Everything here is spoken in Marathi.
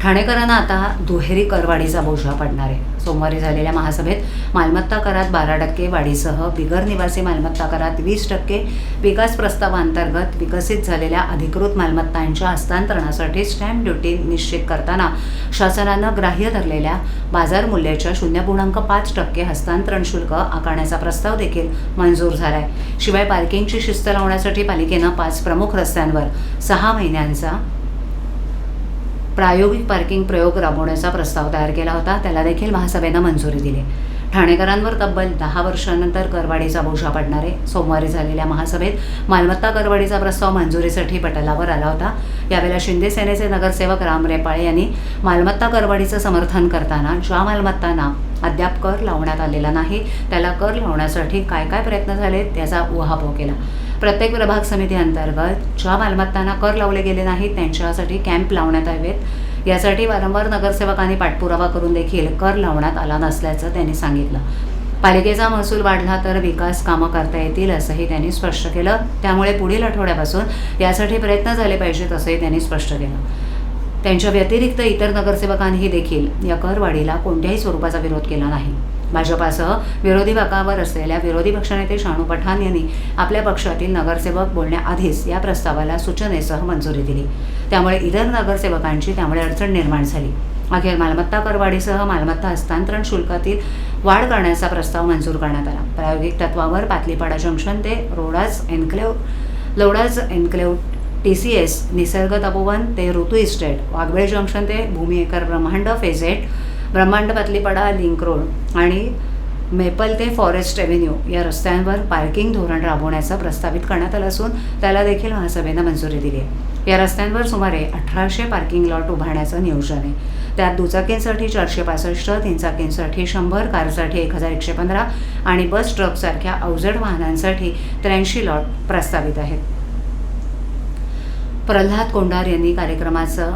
ठाणेकरांना आता दुहेरी करवाढीचा बोजा पडणार आहे. सोमवारी झालेल्या महासभेत मालमत्ता करात 12% वाढीसह बिगर निवासी मालमत्ता करात 20%, विकास प्रस्तावांतर्गत विकसित झालेल्या अधिकृत मालमत्तांच्या हस्तांतरणासाठी स्टॅम्प ड्युटी निश्चित करताना शासनानं ग्राह्य धरलेल्या बाजार मूल्याच्या 0.5% हस्तांतरण शुल्क आकारण्याचा प्रस्ताव देखील मंजूर झाला आहे. शिवाय पार्किंगची शिस्त लावण्यासाठी पालिकेनं 5 प्रमुख रस्त्यांवर 6 महिन्यांचा प्रायोगिक पार्किंग प्रयोग राबवण्याचा प्रस्ताव तयार केला होता. त्याला देखील महासभेनं मंजुरी दिली. ठाणेकरांवर तब्बल 10 वर्षांनंतर करवाढीचा बोजा पडणार आहे. सोमवारी झालेल्या महासभेत मालमत्ता करवाढीचा प्रस्ताव मंजुरीसाठी पटलावर आला होता. यावेळेला शिंदे सेनेचे नगरसेवक राम रेपाळे यांनी मालमत्ता करवाढीचं समर्थन करताना ज्या मालमत्तांना अद्याप कर लावण्यात आलेला नाही त्याला कर लावण्यासाठी काय काय प्रयत्न झालेत त्याचा उहापोह केला. प्रत्येक प्रभाग समिती अंतर्गत ज्या मालमत्तांना कर लावले गेले नाहीत त्यांच्यासाठी कॅम्प लावण्यात यावेत. यासाठी वारंवार नगरसेवकांनी पाठपुरावा करून देखील कर लावण्यात आला नसल्याचं त्यांनी सांगितलं. पालिकेचा महसूल वाढला तर विकास कामं करता येतील असंही त्यांनी स्पष्ट केलं. त्यामुळे पुढील आठवड्यापासून यासाठी प्रयत्न झाले पाहिजेत असंही त्यांनी स्पष्ट केलं. त्यांच्या व्यतिरिक्त इतर नगरसेवकांनीही देखील या करवाढीला कोणत्याही स्वरूपाचा विरोध केला नाही. भाजपासह विरोधी बाकावर असलेल्या विरोधी पक्षनेते शानू पठाण यांनी आपल्या पक्षातील नगरसेवक बोलण्याआधीच या प्रस्तावाला सूचनेसह मंजुरी दिली. त्यामुळे इतर नगरसेवकांची त्यामुळे अडचण निर्माण झाली. अखेर मालमत्ता करवाढीसह मालमत्ता हस्तांतरण शुल्कातील वाढ करण्याचा प्रस्ताव मंजूर करण्यात आला. प्रायोगिक तत्वावर पातलीपाडा जंक्शन ते लोडाज एन्क्लेव्ह TCS निसर्ग तपोवन ते ऋतू इस्टेट, वाघवेळ जंक्शन ते भूमी एकर ब्रह्मांड फेज 8, ब्रह्मांड पातलीपाडा लिंक रोड आणि मेपल ते फॉरेस्ट एव्हेन्यू या रस्त्यांवर पार्किंग धोरण राबवण्याचं प्रस्तावित करण्यात आलं असून त्याला देखील महासभेनं मंजुरी दिली आहे. या रस्त्यांवर सुमारे 1800 पार्किंग लॉट उभारण्याचं नियोजन आहे. त्यात दुचाकींसाठी 465, 3 चाकींसाठी 100, कारसाठी 1115 आणि बस ट्रकसारख्या अवजड वाहनांसाठी 83 लॉट प्रस्तावित आहेत. प्रल्हाद कोंडार यांनी कार्यक्रमाचं